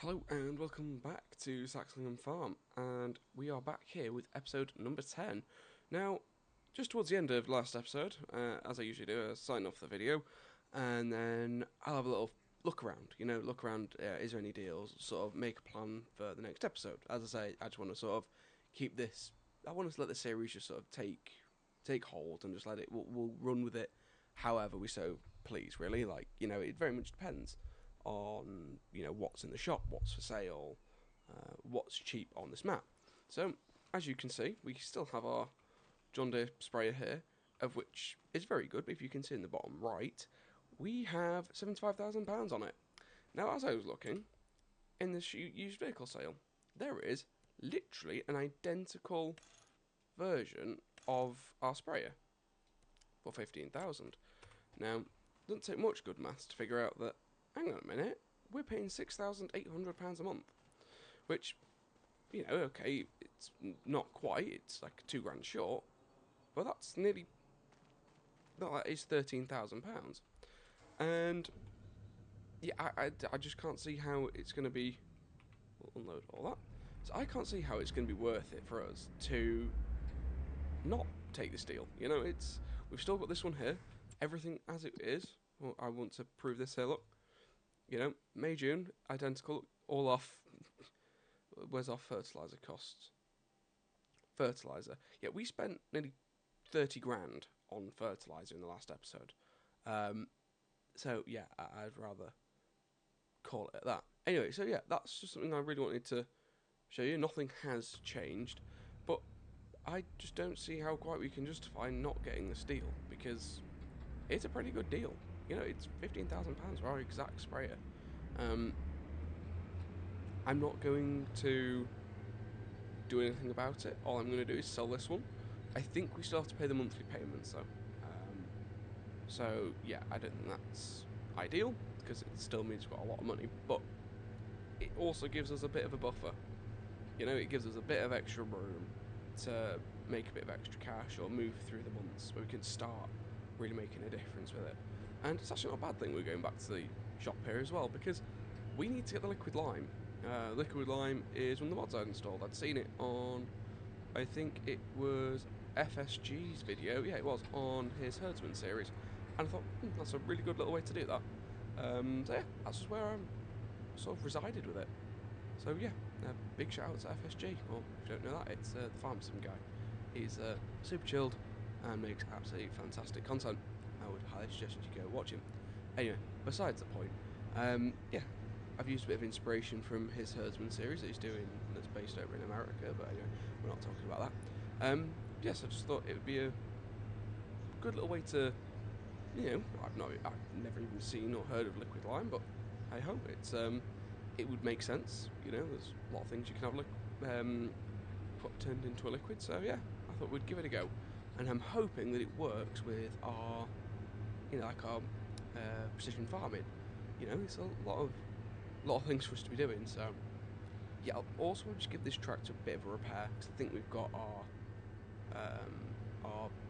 Hello and welcome back to Saxlingham Farm, and we are back here with episode number 10. Now, just towards the end of last episode, as I usually do, I sign off the video, and then I'll have a little look around, is there any deals, sort of make a plan for the next episode. As I say, I just want to sort of keep this, I want to let the series just sort of take hold and just let it, we'll run with it however we so please, really. It very much depends on what's in the shop, what's for sale, what's cheap on this map. So as you can see, we still have our John Deere sprayer here, of which is very good. But if you can see in the bottom right, we have £75,000 on it. Now, as I was looking in this used vehicle sale, there is literally an identical version of our sprayer for 15,000. Now, it doesn't take much good maths to figure out that, hang on a minute, we're paying £6,800 a month, which, okay, it's not quite, it's like £2 short, but that's nearly, no, that is £13,000, and yeah, I just can't see how it's going to be. We'll unload all that. So I can't see how it's going to be worth it for us to not take this deal. We've still got this one here, everything as it is. Well, I want to prove this here. Look. May, June, identical, all off. Where's our fertiliser costs? Fertiliser. Yeah, we spent nearly 30 grand on fertiliser in the last episode. So, yeah, I'd rather call it that. Anyway, so yeah, that's just something I really wanted to show you. Nothing has changed, but I just don't see how quite we can justify not getting this deal, because it's a pretty good deal. It's £15,000 for our exact sprayer. I'm not going to do anything about it. All I'm going to do is sell this one. I think we still have to pay the monthly payments, though. So, yeah, I don't think that's ideal, because it still means we've got a lot of money, but it also gives us a bit of a buffer. It gives us a bit of extra room to make a bit of extra cash or move through the months where we can start really making a difference with it. And it's actually not a bad thing we're going back to the shop here as well, because we need to get the liquid lime. Liquid lime is one of the mods I'd installed. I'd seen it on, I think it was FSG's video. Yeah, it was on his Herdsman series. And I thought, that's a really good little way to do that. So yeah, that's just where I'm sort of resided with it. So yeah, big shout out to FSG. Well, if you don't know that, it's the Farm Sim guy. He's super chilled and makes absolutely fantastic content. I would highly suggest you go watch him. Anyway, besides the point, yeah, I've used a bit of inspiration from his Herdsman series that he's doing, that's based over in America, but anyway, we're not talking about that. Yes, I just thought it would be a good little way to, I've never even seen or heard of liquid lime, but I hope it would make sense. There's a lot of things you can have turned into a liquid, so yeah, I thought we'd give it a go, and I'm hoping that it works with our, our precision farming. It's a lot of things for us to be doing, so yeah, I'll also just give this tractor a bit of a repair, because I think we've got our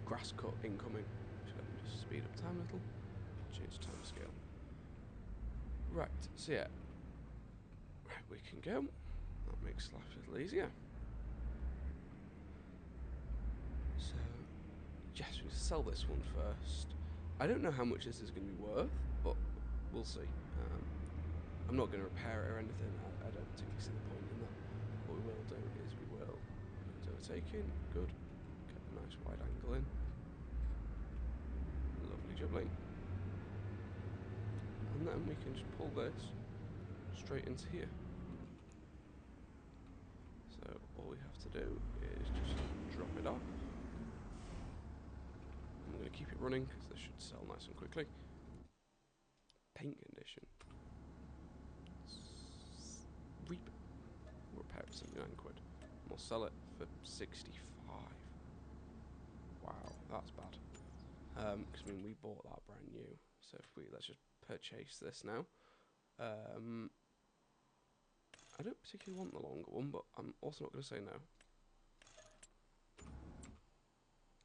grass cut incoming. So let me just speed up time a little, change time scale. Right, so yeah, right, we can go. That makes life a little easier. So yes, we need to sell this one first. I don't know how much this is going to be worth, but we'll see. I'm not going to repair it or anything. I don't particularly see the point in that. What we will do is we will overtaking. Good. Get a nice wide angle in. Lovely jubbly. And then we can just pull this straight into here. So all we have to do is just drop it off. I'm going to keep it running because this should sell nice and quickly. Paint condition. We'll repair it for 79 quid. We'll sell it for 65. Wow, that's bad. Because we bought that brand new. So let's just purchase this now. I don't particularly want the longer one, but I'm also not going to say no.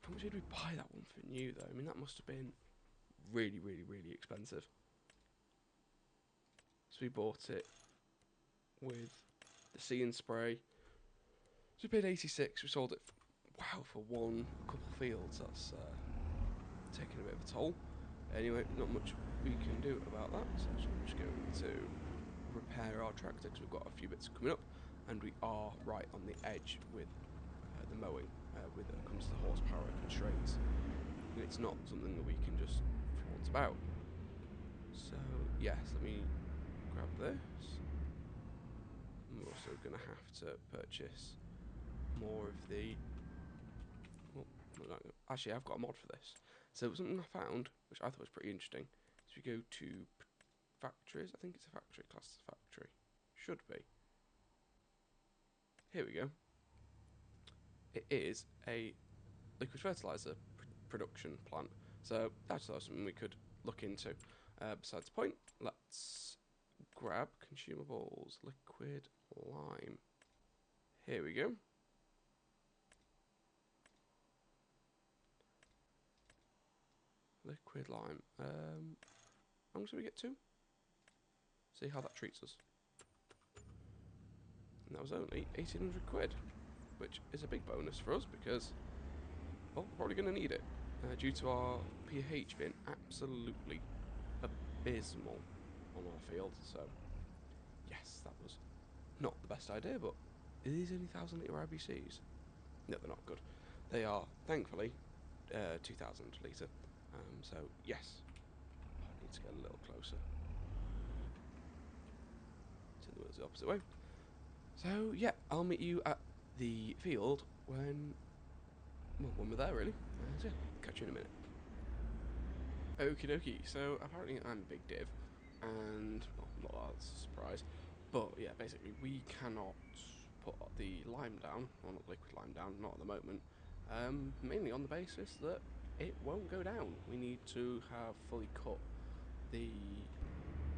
How much did we buy that one for new, though? That must have been really, really, really expensive. So we bought it with the See and Spray. So we paid 86. We sold it, for one couple fields. That's taking a bit of a toll. Anyway, not much we can do about that. So I'm just going to repair our tractor because we've got a few bits coming up, and we are right on the edge with the mowing when it comes to the horsepower constraints. And it's not something that we can just flaunt about. So yes, let me grab this. I'm also going to have to purchase more of the... Well, actually, I've got a mod for this. So something I found, which I thought was pretty interesting, is we go to factories. I think it's a factory, class as factory. Should be. Here we go. It is a liquid fertilizer production plant. So that's something we could look into. Besides the point, let's grab consumables, liquid lime. Here we go. Liquid lime. How much do we get to? See how that treats us. And that was only 1,800 quid, which is a big bonus for us because, well, we're probably going to need it due to our pH being absolutely abysmal on our field. So, yes, that was not the best idea, but are these only 1,000 litre IBCs? No, they're not good. They are, thankfully, 2,000 litre. So, yes, I need to get a little closer. Turn the wheels the opposite way. So, yeah, I'll meet you at the field when we're there, really. So, yeah, catch you in a minute. Okie dokie, so apparently I'm a big div, and, well, not that that's a surprise, but yeah, basically we cannot put the lime down, or not liquid lime down, not at the moment, mainly on the basis that it won't go down. We need to have fully cut we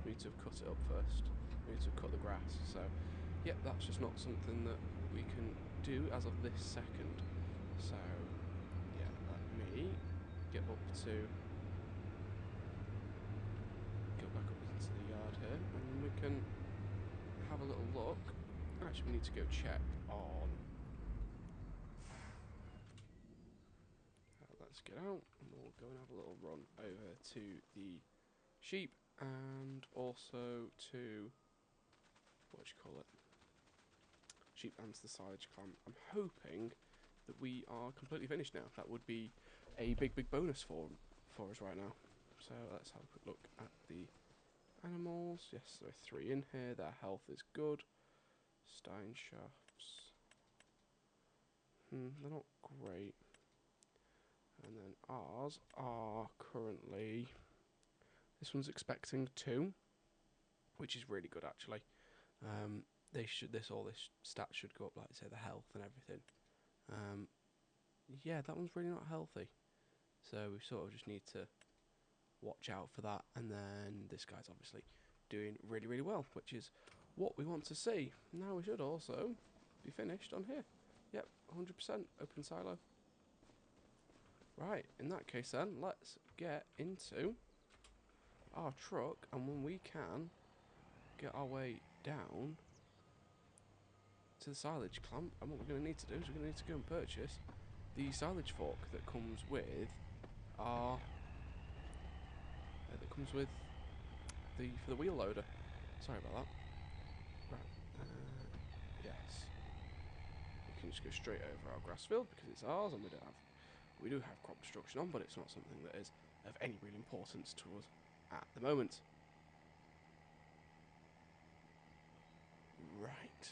need to have cut it up first, we need to have cut the grass, so, yep, that's just not something that we can do as of this second, so, yeah, let me get up to... back up into the yard here, and then we can have a little look. Actually, we need to go check on... let's get out, and we'll go and have a little run over to the sheep, and also to... sheep and to the silage clamp. I'm hoping that we are completely finished now. That would be a big bonus for us right now. So let's have a quick look at the animals. Yes, there are 3 in here. Their health is good. Stein shafts. They're not great. And then ours are currently... This one's expecting 2, which is really good actually. All this stat should go up, like I say, the health and everything. Yeah, that one's really not healthy. So we sort of just need to watch out for that, and then this guy's obviously doing really well, which is what we want to see. Now we should also be finished on here. Yep, 100% open silo. Right, in that case then, let's get into our truck, and when we can get our way down to the silage clamp, and what we're going to need to do is we're going to need to go and purchase the silage fork that comes with our for the wheel loader. Sorry about that. Right. Yes. We can just go straight over our grass field because it's ours, and we do have crop destruction on, but it's not something that is of any real importance to us at the moment. Right.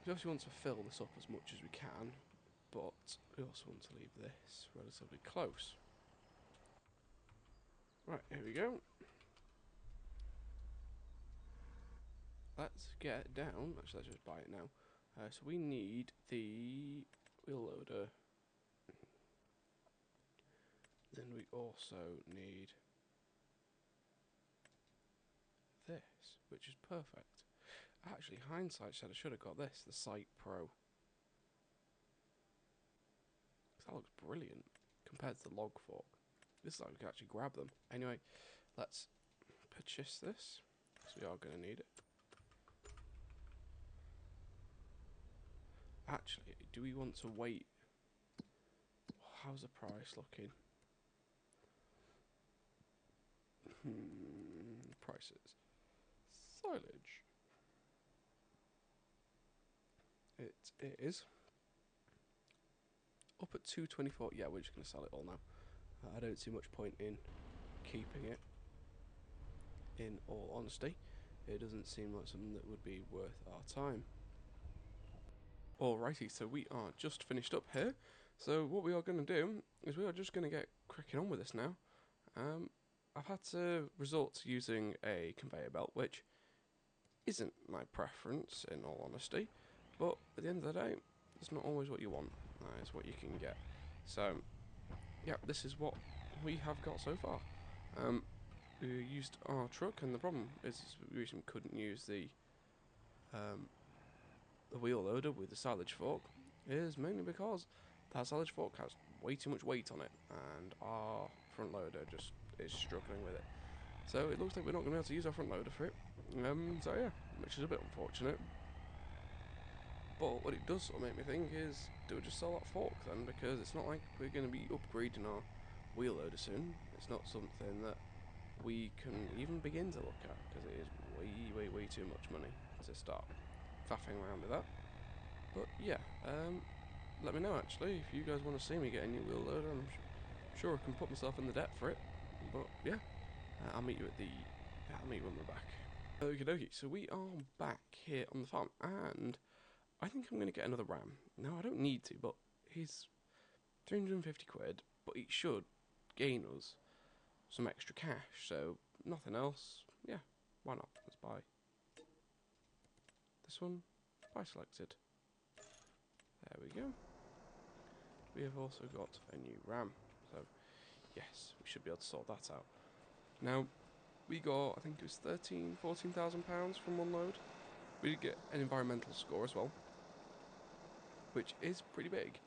We obviously want to fill this up as much as we can, but we also want to leave this relatively close. Right, here we go. Let's get down. Actually, let's just buy it now. So we need the wheel loader. Then we also need this, which is perfect. Actually, hindsight said I should have got this, the Sight Pro. That looks brilliant compared to the log fork. This is like we can actually grab them. Anyway, let's purchase this, because we are going to need it. Actually, do we want to wait? How's the price looking? Prices. Silage. It is up at 224. Yeah, we're just going to sell it all now. I don't see much point in keeping it, in all honesty. It doesn't seem like something that would be worth our time. Alrighty, so we are just finished up here. So what we are going to do is we are just going to get cracking on with this now. I've had to resort to using a conveyor belt, which isn't my preference in all honesty, but at the end of the day, it's not always what you want. It's what you can get. So yeah, this is what we have got so far. We used our truck, and the problem is we couldn't use the wheel loader with the silage fork is mainly because that silage fork has way too much weight on it, and our front loader just is struggling with it. So it looks like we're not going to be able to use our front loader for it. So yeah, which is a bit unfortunate. But what it does sort of make me think is, do we just sell that fork then? Because it's not like we're going to be upgrading our wheel loader soon. It's not something that we can even begin to look at, because it is way too much money to start faffing around with that. But yeah, let me know actually if you guys want to see me get a new wheel loader. I'm sure I can put myself in the debt for it. But yeah, I'll meet you at the. I'll meet you when we're back. Okie dokie, so we are back here on the farm, and I think I'm going to get another ram. No, I don't need to, but he's 350 quid, but it should gain us some extra cash, so nothing else. Yeah, why not? Let's buy this one. Buy selected. There we go. We have also got a new ram, so yes, we should be able to sort that out. Now, we got, I think it was £14,000 from one load. We did get an environmental score as well, which is pretty big.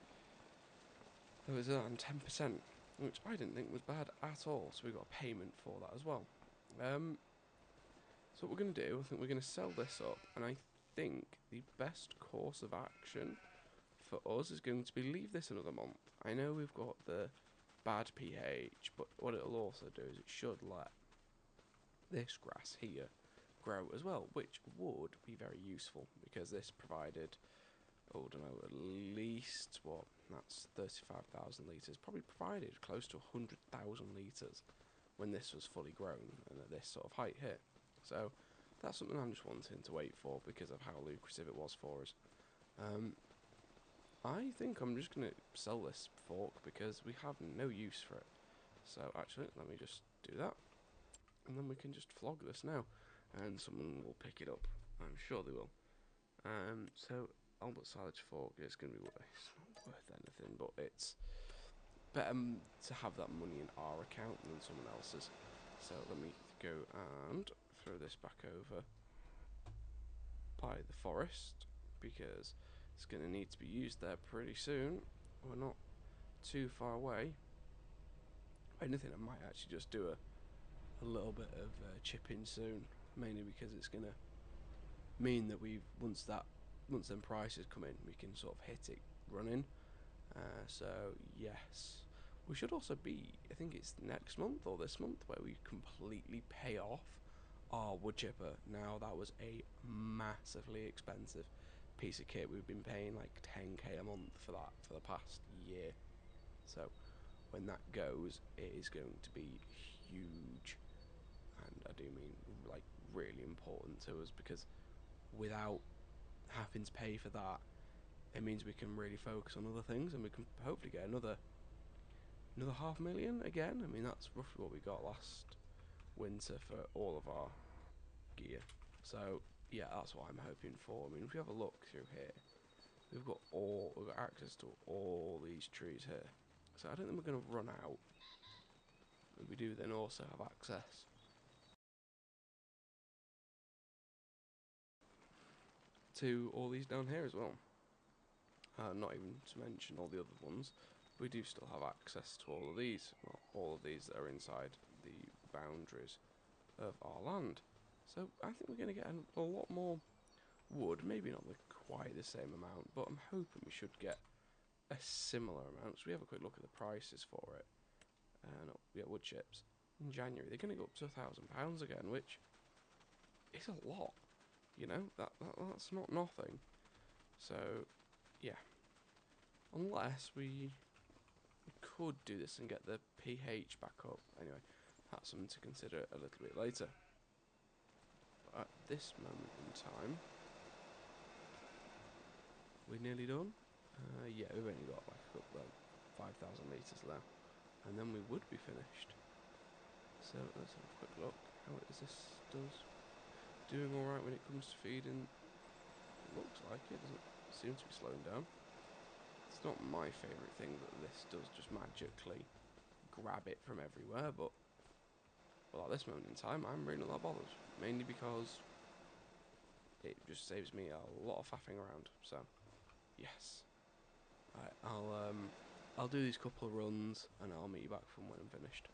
It was on 10%, which I didn't think was bad at all, so we got a payment for that as well. So what we're going to do, I think we're going to sell this up, and I think the best course of action for us is going to be leave this another month. I know we've got the bad pH, but what it'll also do is it should let this grass here grow as well, which would be very useful, because this provided, oh, I don't know, at least, what, that's 35,000 litres, probably provided close to 100,000 litres when this was fully grown and at this sort of height here. So that's something I'm just wanting to wait for because of how lucrative it was for us. I think I'm just going to sell this fork because we have no use for it. So actually, let me just do that. And then we can just flog this now. And someone will pick it up. I'm sure they will. So Albert silage fork is going to be it's not worth anything, but it's better to have that money in our account than someone else's. So let me go and throw this back over by the forest, because it's going to need to be used there pretty soon. We're not too far away. If anything, I might actually just do a little bit of chipping soon, mainly because it's going to mean that once them prices come in, we can sort of hit it running. So yes, we should also be, I think it's next month or this month, where we completely pay off our wood chipper. Now, that was a massively expensive piece of kit. We've been paying like 10k a month for that for the past year. So when that goes, it is going to be huge, and I do mean like really important to us, because without having to pay for that, it means we can really focus on other things, and we can hopefully get another $500,000 again. I mean, that's roughly what we got last winter for all of our gear. So yeah, that's what I'm hoping for. I mean, if we have a look through here, we've got access to all these trees here. So I don't think we're going to run out. And we do then also have access to all these down here as well. Not even to mention all the other ones. We do still have access to all of these. Well, all of these that are inside the boundaries of our land. So I think we're going to get a lot more wood. Maybe not quite the same amount, but I'm hoping we should get a similar amount. So we have a quick look at the prices for it. No, yeah, wood chips. In January, they're going to go up to £1,000 again, which is a lot. You know, that's not nothing. So, yeah. Unless we could do this and get the pH back up. Anyway, that's something to consider a little bit later. But at this moment in time, we're nearly done. Yeah, we've only got like a couple of 5,000 litres left, and then we would be finished. So let's have a quick look. How is this doing alright when it comes to feeding? It looks like it doesn't seem to be slowing down. It's not my favourite thing that this does just magically grab it from everywhere, but well, at this moment in time, I'm really not that bothered. Mainly because it just saves me a lot of faffing around. So, yes. Right, I'll do these couple of runs and I'll meet you back from when I'm finished.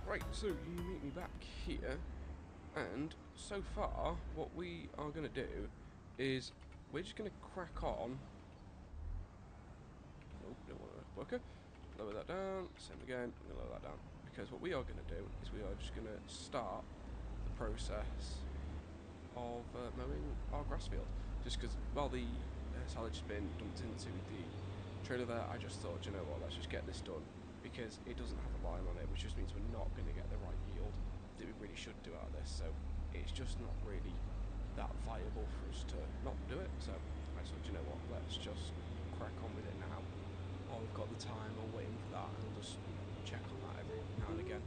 Right, so you meet me back here, and so far, what we are going to do is we're just going to crack on. Nope, don't want to worker. Lower that down, same again, I'm going to lower that down. Because what we are going to do is we are just going to start the process of mowing our grass field. Just because while the silage has been dumped into the trailer there, I just thought, you know what, let's just get this done. Because it doesn't have a lime on it, which just means we're not going to get the right yield that we really should do out of this. So it's just not really that viable for us to not do it. So I thought, you know what, let's just crack on with it now. While we've got the time, I'll wait for that and I'll just check on that every now and again.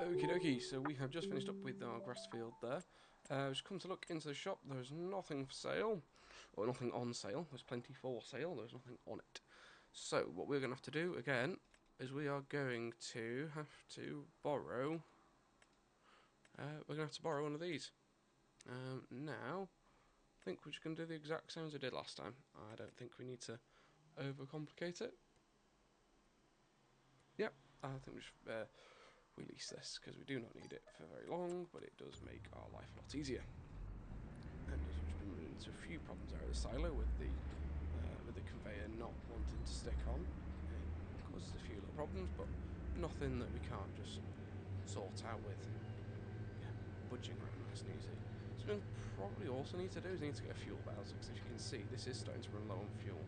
Okie dokie, so we have just finished up with our grass field there. Just come to look into the shop, there's nothing for sale, or nothing on sale, there's plenty for sale, there's nothing on it. So, what we're going to have to do, again, is we are going to have to borrow, we're going to have to borrow one of these. Now, I think we're just going to do the exact same as we did last time. I don't think we need to overcomplicate it. Yep, I think we should release this, because we do not need it for very long, but it does make our life a lot easier. And as we've been running into a few problems there at the silo with the conveyor not wanting to stick on, it causes a few little problems, but nothing that we can't just sort out with budging around nice and easy. So what we probably also need to do is need to get a fuel bowser, because as you can see, this is starting to run low on fuel,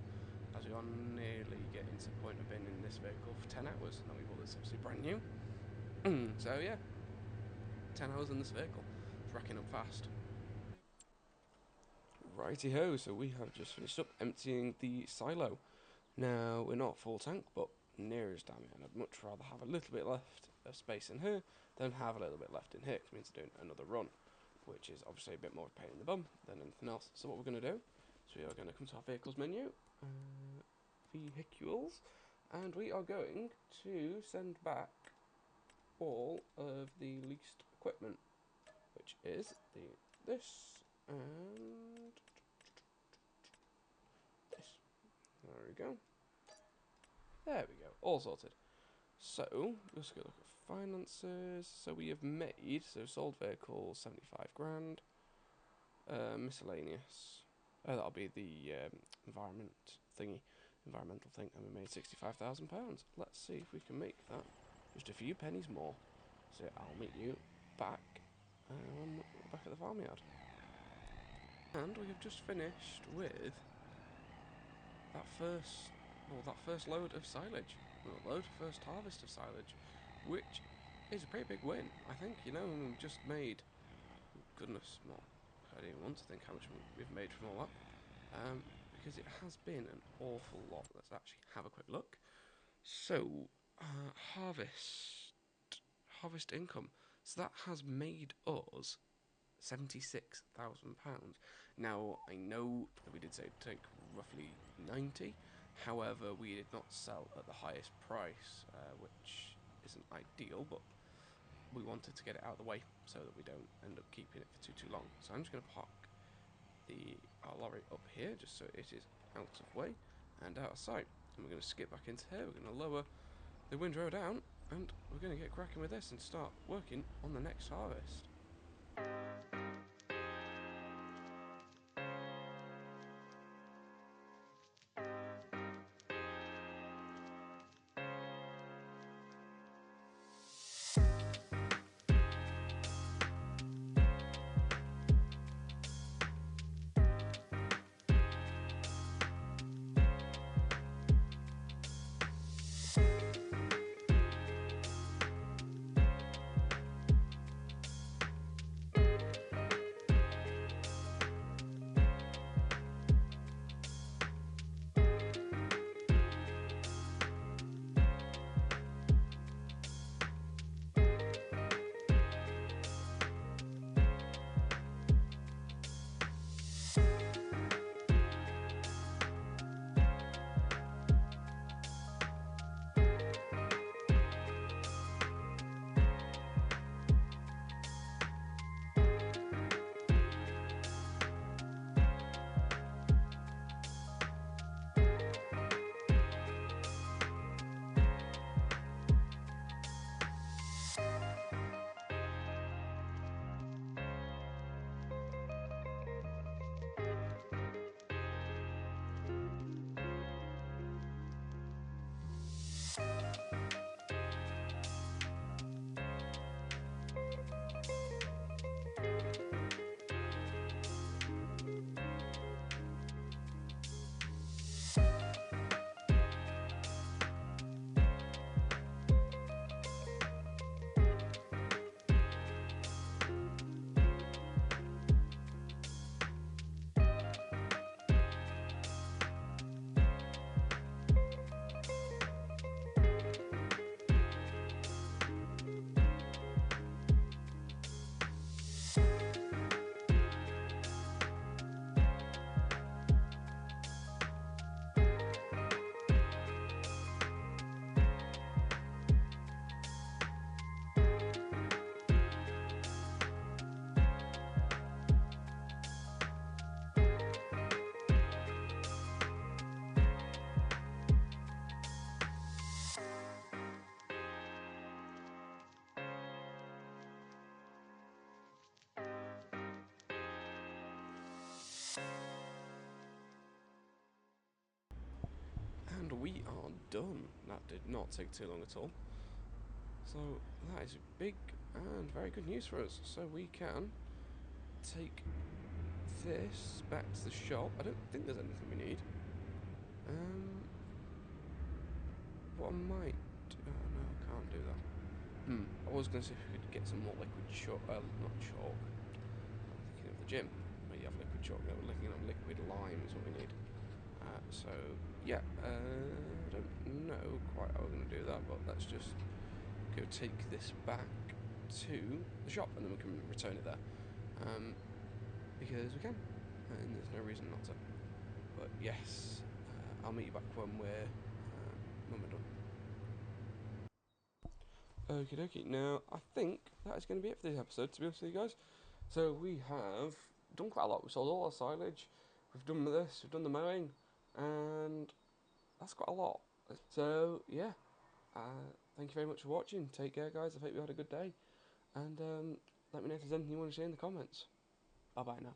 as we are nearly getting to the point of being in this vehicle for 10 hours. Now we bought this obviously brand new. So yeah, 10 hours in this vehicle. It's racking up fast. Righty ho, so we have just finished up emptying the silo. Now, we're not full tank, but near as damn it, and I'd much rather have a little bit left of space in here than have a little bit left in here, because it means doing another run, which is obviously a bit more of a pain in the bum than anything else. So what we're going to do, is we are going to come to our vehicles menu, vehicles, and we are going to send back all of the leased equipment, which is this and this. There we go. There we go. All sorted. So let's go look at finances. So we have made, so sold vehicles 75 grand. Miscellaneous. That'll be the environmental thing, and we made £65,000. Let's see if we can make that just a few pennies more. So I'll meet you back back at the farmyard. And we have just finished with that first load of silage. First harvest of silage, which is a pretty big win, I think. You know, we've just made, goodness, well, I don't even want to think how much we've made from all that, because it has been an awful lot. Let's actually have a quick look. So, harvest income. So that has made us £76,000. Now, I know that we did say it'd take roughly 90. However, we did not sell at the highest price, which isn't ideal, but we wanted to get it out of the way so that we don't end up keeping it for too long. So I'm just going to park our lorry up here, just so it is out of way and out of sight. And we're going to skip back into here, we're going to lower the windrow down, and we're going to get cracking with this and start working on the next harvest. done. That did not take too long at all. So that is big and very good news for us. So we can take this back to the shop. I don't think there's anything we need. What I might... no, I can't do that. I was going to see if we could get some more liquid chalk. Not chalk. I'm thinking of the gym. Where you have liquid chalk. No, we're looking at liquid lime is what we need. So, yeah. I don't know quite how we're going to do that, but let's just go take this back to the shop and then we can return it there. Because we can. And there's no reason not to. But yes, I'll meet you back when we're done. Okie dokie. Now, I think that is going to be it for this episode, to be honest with you guys. So, we have done quite a lot. We sold all our silage, we've done this, we've done the mowing, and that's quite a lot. So, yeah. Thank you very much for watching. Take care, guys. I hope you had a good day. And let me know if there's anything you want to say in the comments. Bye-bye now.